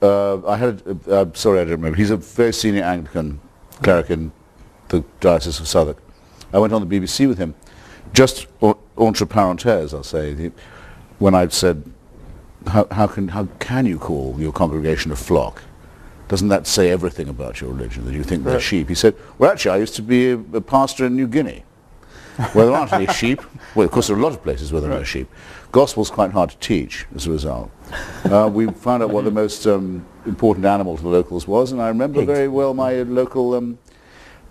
sorry, I don't remember. He's a very senior Anglican cleric in the Diocese of Southwark. I went on the BBC with him, just entre parenthèses, I'll say, when I'd said, how can you call your congregation a flock? Doesn't that say everything about your religion, that you think they're sheep? He said, well, actually, I used to be a pastor in New Guinea, where there aren't any sheep. Well, of course, there are a lot of places where there are no sheep. Gospel's quite hard to teach, as a result. We found out what the most important animal to the locals was, and I remember very well my local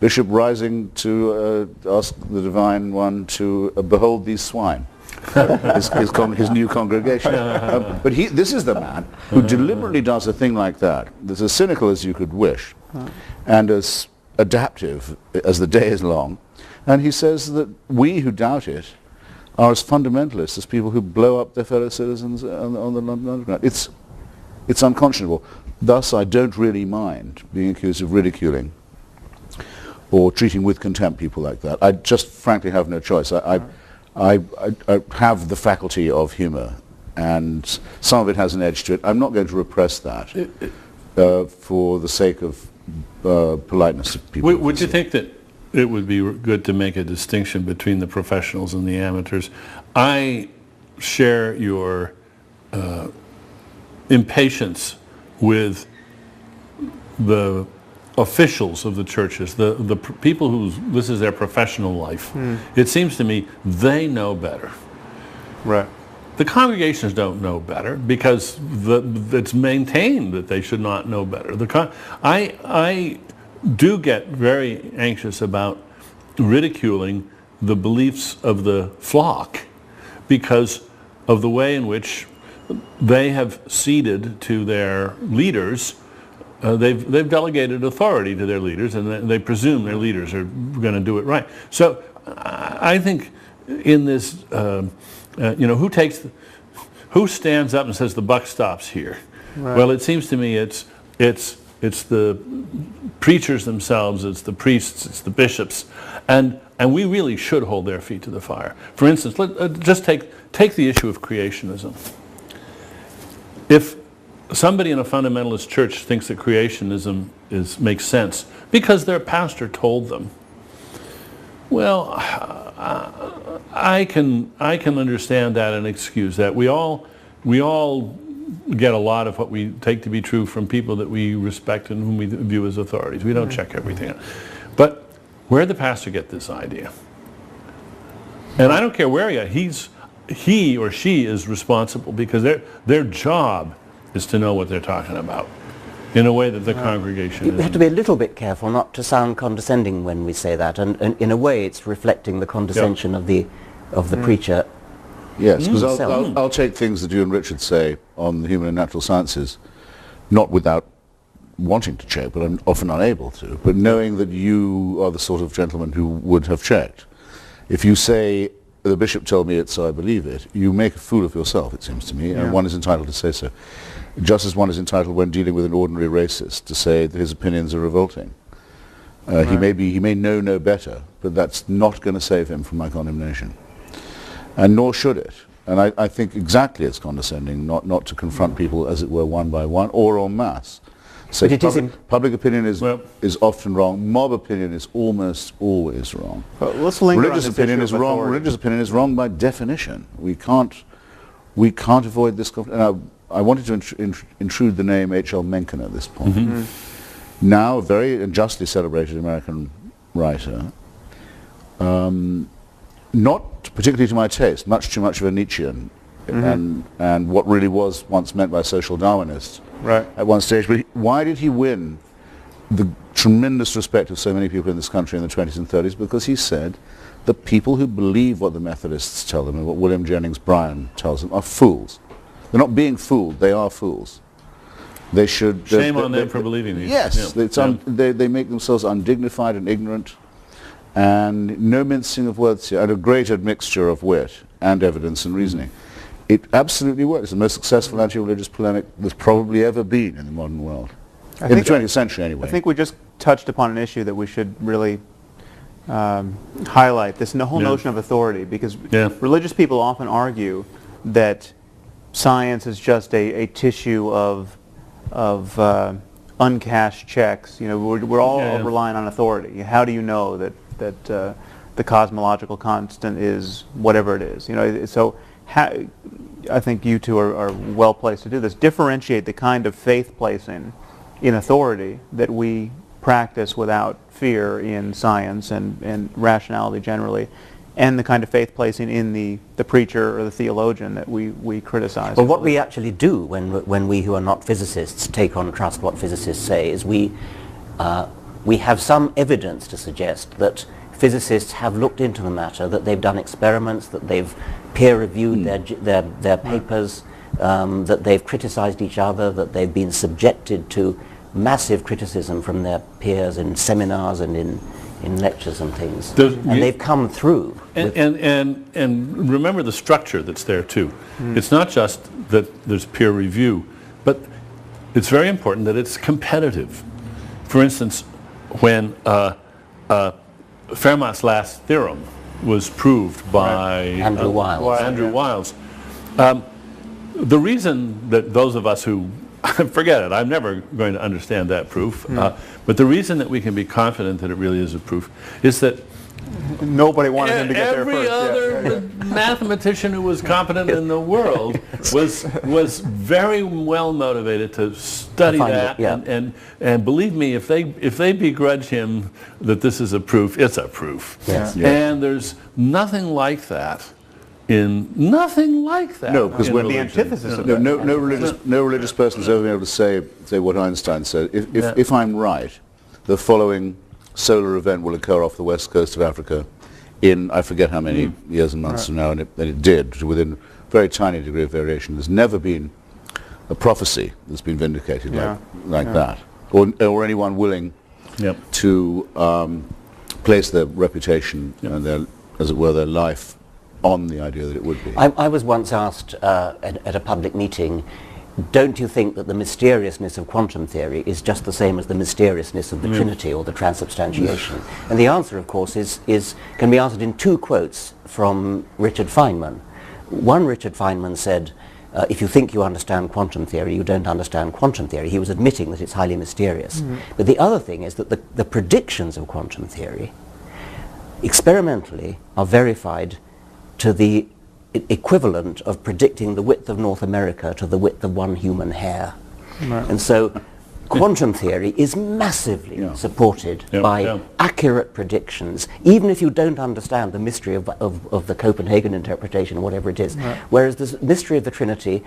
bishop rising to ask the Divine One to behold these swine. his new congregation. But this is the man who deliberately does a thing like that, that's as cynical as you could wish, and as adaptive as the day is long. And he says that we who doubt it are as fundamentalists as people who blow up their fellow citizens on the London Underground. It's unconscionable. Thus, I don't really mind being accused of ridiculing or treating with contempt people like that. I just frankly have no choice. I have the faculty of humor, and some of it has an edge to it. I'm not going to repress that for the sake of politeness of people. Would you think that it would be good to make a distinction between the professionals and the amateurs? I share your impatience with the officials of the churches, the people who this is their professional life. It seems to me they know better. Right. The congregations don't know better because it's maintained that they should not know better. I do get very anxious about ridiculing the beliefs of the flock because of the way in which they have ceded to their leaders. They've delegated authority to their leaders, and they presume their leaders are going to do it right. So I think in this, who stands up and says the buck stops here? Right. Well, it seems to me it's the preachers themselves, it's the priests, it's the bishops, and we really should hold their feet to the fire. For instance, just take the issue of creationism. If somebody in a fundamentalist church thinks that creationism makes sense because their pastor told them, well, I can understand that and excuse that. We all get a lot of what we take to be true from people that we respect and whom we view as authorities. We don't check everything out. But where did the pastor get this idea? And I don't care where he or she is responsible, because their job is to know what they're talking about in a way that the congregation isn't. We have to be a little bit careful not to sound condescending when we say that, and in a way it's reflecting the condescension of the preacher. Yes, because I'll take things that you and Richard say on the human and natural sciences, not without wanting to check, but I'm often unable to, but knowing that you are the sort of gentleman who would have checked. If you say, the bishop told me it, so I believe it, you make a fool of yourself, it seems to me, and one is entitled to say so. Just as one is entitled, when dealing with an ordinary racist, to say that his opinions are revolting. He may know no better, but that's not going to save him from my condemnation. And nor should it. And I think exactly it's condescending not to confront people, as it were, one by one, or en masse. So public opinion is often wrong. Mob opinion is almost always wrong. Let's linger religious on this opinion issue is of wrong. authority. Religious opinion is wrong by definition. We can't avoid this. And I wanted to intrude the name H.L. Mencken at this point. Now, a very justly celebrated American writer, not particularly to my taste, much too much of a Nietzschean, and what really was once meant by social Darwinists at one stage. But why did he win the tremendous respect of so many people in this country in the 20s and 30s? Because he said the people who believe what the Methodists tell them and what William Jennings Bryan tells them are fools. They're not being fooled, they are fools. They should... Shame on them for believing these. Yes, they make themselves undignified and ignorant, and no mincing of words here, and a great admixture of wit and evidence and reasoning. It absolutely works. It's the most successful anti-religious polemic there's probably ever been in the modern world. In the 20th century, anyway. I think we just touched upon an issue that we should really highlight, this whole notion of authority, because religious people often argue that science is just a tissue of uncashed checks. You know, we're all relying on authority. How do you know that the cosmological constant is whatever it is? You know, so I think you two are well placed to do this. Differentiate the kind of faith placing in authority that we practice without fear in science and rationality generally, and the kind of faith placing in the preacher or the theologian that we criticize. Well, what we actually do when we who are not physicists take on trust what physicists say is we have some evidence to suggest that physicists have looked into the matter, that they've done experiments, that they've peer-reviewed their papers, that they've criticized each other, that they've been subjected to massive criticism from their peers in seminars and in lectures and things. And they've come through. And remember the structure that's there too. It's not just that there's peer review, but it's very important that it's competitive. For instance, when Fermat's last theorem was proved by Andrew Wiles. The reason that those of us who forget it, I'm never going to understand that proof, but the reason that we can be confident that it really is a proof is that nobody wanted him to get there every first. other mathematician who was competent in the world was very well motivated to study that, and believe me, if they begrudge him that this is a proof, it's a proof. Yes. And there's nothing like that. No, because when the antithesis of no religious person has ever been able to say what Einstein said. If I'm right, the following solar event will occur off the west coast of Africa in, I forget how many years and months from now, and it did, within a very tiny degree of variation. There's never been a prophecy that's been vindicated like that, or anyone willing to place their reputation and their, as it were, their life on the idea that it would be. I was once asked at a public meeting, don't you think that the mysteriousness of quantum theory is just the same as the mysteriousness of the Trinity or the transubstantiation? And the answer, of course, can be answered in two quotes from Richard Feynman. One, Richard Feynman said, if you think you understand quantum theory, you don't understand quantum theory. He was admitting that it's highly mysterious. But the other thing is that the predictions of quantum theory experimentally are verified to the equivalent of predicting the width of North America to the width of one human hair. And so quantum theory is massively supported by accurate predictions, even if you don't understand the mystery of the Copenhagen interpretation or whatever it is. Whereas the mystery of the Trinity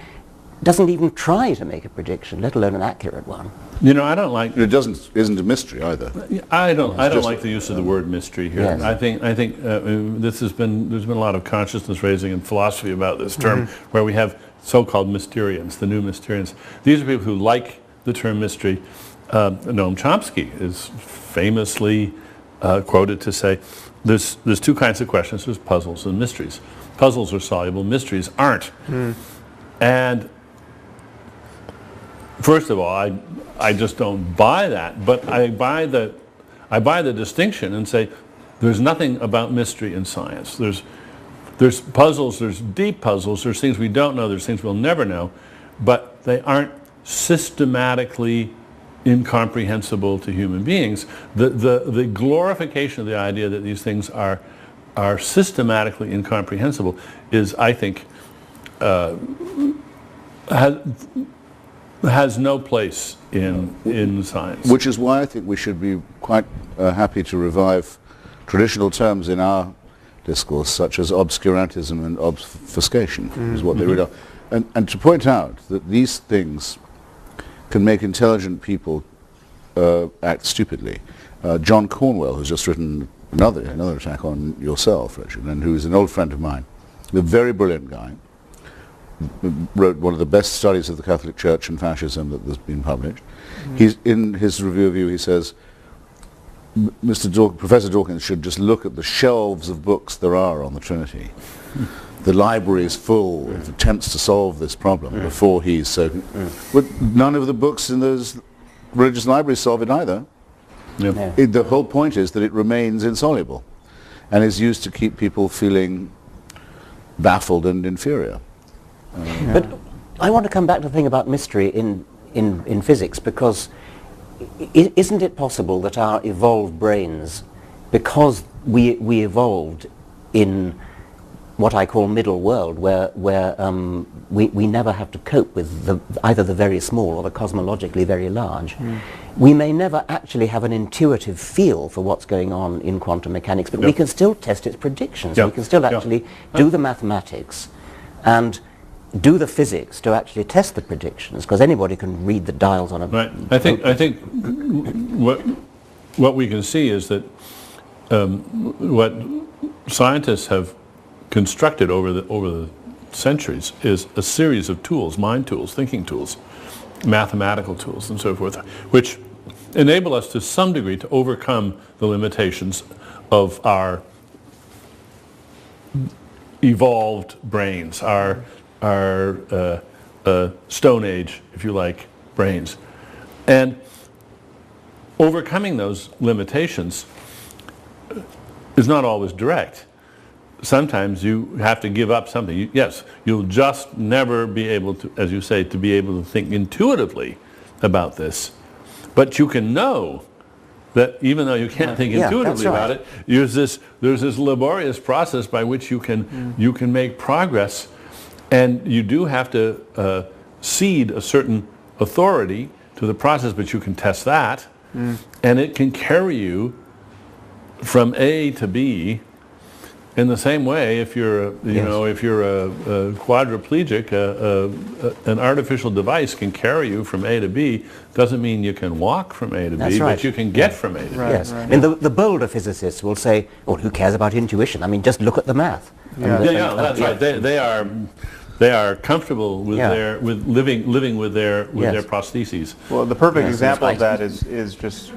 doesn't even try to make a prediction, let alone an accurate one. You know, I don't like... It isn't a mystery either. I don't like the use of the word mystery here. Yes. I think there's been a lot of consciousness raising in philosophy about this term, where we have so-called Mysterians, the new Mysterians. These are people who like the term mystery. Noam Chomsky is famously quoted to say, there's two kinds of questions. There's puzzles and mysteries. Puzzles are soluble, mysteries aren't. And first of all, I just don't buy that, but I buy the distinction and say there's nothing about mystery in science. There's puzzles, there's deep puzzles, there's things we don't know, there's things we'll never know, but they aren't systematically incomprehensible to human beings. The glorification of the idea that these things are systematically incomprehensible is, I think, has no place in science. Which is why I think we should be quite happy to revive traditional terms in our discourse, such as obscurantism and obfuscation, is what they really are. And to point out that these things can make intelligent people act stupidly. John Cornwell, who's just written another attack on yourself, Richard, and who's an old friend of mine, a very brilliant guy, wrote one of the best studies of the Catholic Church and fascism that has been published. He's, in his review of you, he says, Professor Dawkins should just look at the shelves of books there are on the Trinity. The library is full of attempts to solve this problem before he's so... But none of the books in those religious libraries solve it either. The whole point is that it remains insoluble and is used to keep people feeling baffled and inferior. But I want to come back to the thing about mystery in in physics, because isn't it possible that our evolved brains, because we evolved in what I call middle world, where we never have to cope with either the very small or the cosmologically very large, we may never actually have an intuitive feel for what's going on in quantum mechanics, but we can still test its predictions. We can still actually do the mathematics and do the physics to actually test the predictions, because anybody can read the dials on a... Right. I think what we can see is that what scientists have constructed over the centuries is a series of tools, mind tools, thinking tools, mathematical tools, and so forth, which enable us to some degree to overcome the limitations of our evolved brains, our Stone Age, if you like, brains. And overcoming those limitations is not always direct. Sometimes you have to give up something. Yes, you'll just never be able to, as you say, to be able to think intuitively about this. But you can know that even though you can't think intuitively about it, there's this laborious process by which you can make progress, and you do have to cede a certain authority to the process, but you can test that, and it can carry you from A to B. In the same way, if you're if you're a quadriplegic, an artificial device can carry you from A to B. Doesn't mean you can walk from A to B, but you can get from A to B. Yes, and the bolder physicists will say, "Oh, who cares about intuition? I mean, just look at the math." That's right. They are comfortable with living with their prostheses. Well, the perfect example of that is just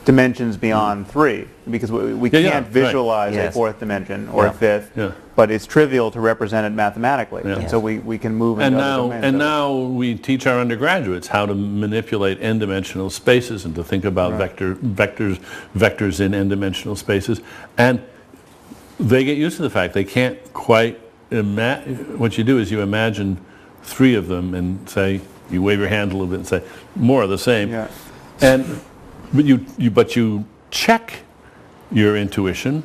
dimensions beyond 3, because we can't visualize a 4th dimension or a 5th, but it's trivial to represent it mathematically, and so we can move into other domains. And now we teach our undergraduates how to manipulate n-dimensional spaces and to think about vectors in n-dimensional spaces, and they get used to the fact they can't quite imagine. What you do is you imagine 3 of them and say, you wave your hand a little bit and say, more of the same, But you check your intuition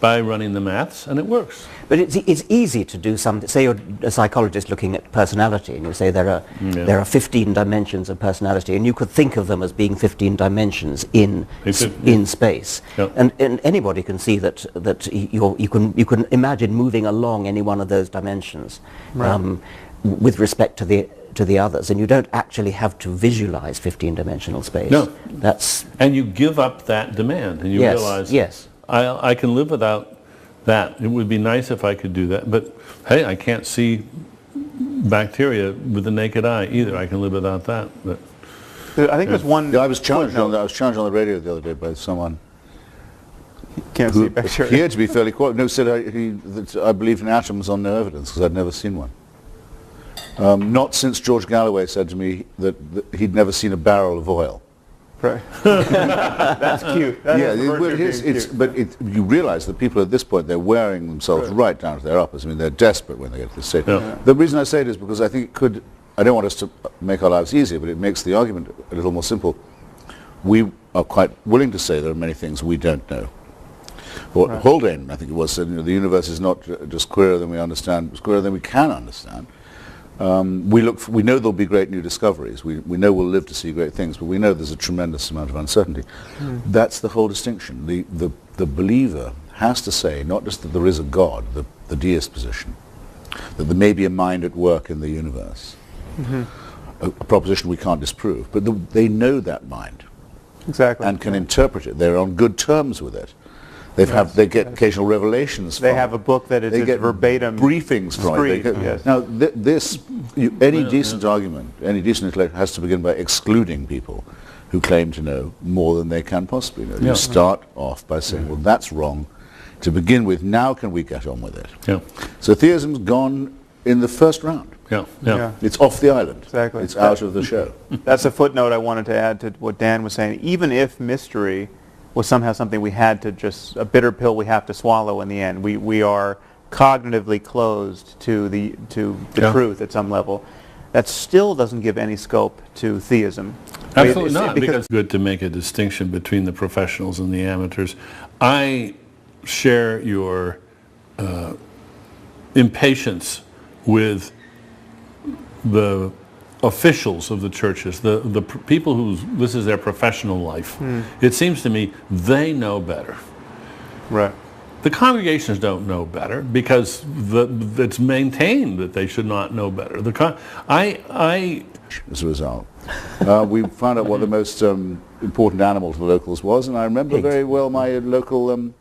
by running the maths, and it works. But it's easy to do something. Say you're a psychologist looking at personality, and you say there are 15 dimensions of personality, and you could think of them as being 15 dimensions in space. And anybody can see that you can imagine moving along any one of those dimensions with respect to the others, and you don't actually have to visualize 15-dimensional space. No. And you give up that demand, and you realize, I can live without that. It would be nice if I could do that, but hey, I can't see bacteria with the naked eye either. I can live without that. But I think there's one... I was challenged on the radio the other day by someone can't see bacteria. He had to be fairly quiet. No, said that I believed in atoms on no evidence, because I'd never seen one. Not since George Galloway said to me that he'd never seen a barrel of oil. Right. That's cute. That but you realize that people at this point, they're wearing themselves right down to their uppers. I mean, they're desperate when they get to this stage. The reason I say it is because I think it could, I don't want us to make our lives easier, but it makes the argument a little more simple. We are quite willing to say there are many things we don't know. Well, Haldane, I think it was, said, the universe is not just queerer than we understand, it's queerer than we can understand. We know there'll be great new discoveries. We know we'll live to see great things, but we know there's a tremendous amount of uncertainty. That's the whole distinction. The believer has to say not just that there is a God, the deist position, that there may be a mind at work in the universe, a proposition we can't disprove, but they know that mind and can interpret it. They're on good terms with it. They get occasional revelations from it. They have a book that is verbatim briefings from it. Now, any decent argument, any decent intellect has to begin by excluding people who claim to know more than they can possibly know. You start off by saying, well, that's wrong to begin with. Now can we get on with it? So theism's gone in the first round. It's off the island. Exactly. It's out of the show. That's a footnote I wanted to add to what Dan was saying. Even if mystery was somehow something we had to just, a bitter pill we have to swallow in the end. We are cognitively closed to the truth at some level. that still doesn't give any scope to theism. Absolutely not, because it's good to make a distinction between the professionals and the amateurs. I share your impatience with the officials of the churches, the people this is their professional life. It seems to me they know better. Right. The congregations don't know better because it's maintained that they should not know better. As a result, we found out what the most important animal to the locals was, and I remember very well my local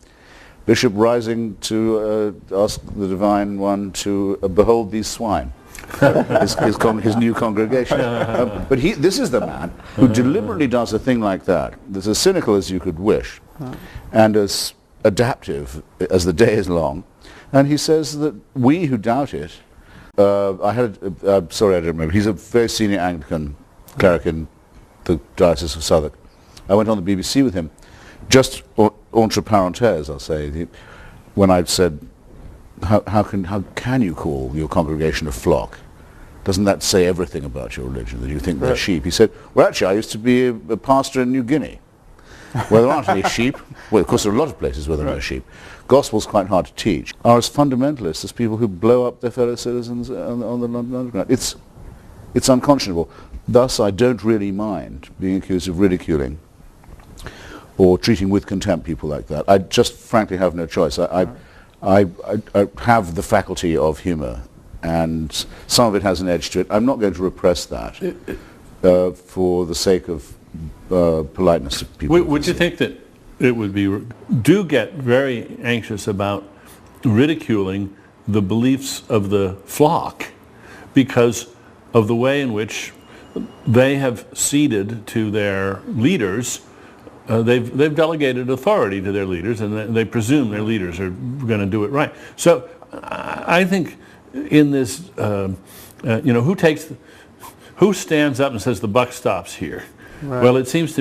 bishop rising to ask the Divine One to behold these swine. his new congregation. But this is the man who deliberately does a thing like that. That's as cynical as you could wish, and as adaptive as the day is long. And he says that we who doubt it, sorry I don't remember, he's a very senior Anglican cleric in the Diocese of Southwark. I went on the BBC with him, just entre parenthèses, I'll say, when I said, how can you call your congregation a flock? Doesn't that say everything about your religion, that you think they're sheep? He said, well, actually, I used to be a pastor in New Guinea, where there aren't any sheep. Well, of course, there are a lot of places where there are no sheep. Gospel's quite hard to teach. Are as fundamentalists as people who blow up their fellow citizens on the London Underground. It's unconscionable. Thus, I don't really mind being accused of ridiculing or treating with contempt people like that. I just frankly have no choice. I have the faculty of humour, and some of it has an edge to it. I'm not going to repress that for the sake of politeness to people. Would you think that it would be, do get very anxious about ridiculing the beliefs of the flock because of the way in which they have ceded to their leaders, they've delegated authority to their leaders, and they presume their leaders are going to do it right. So I think in this, who stands up and says the buck stops here? Right. Well, it seems to me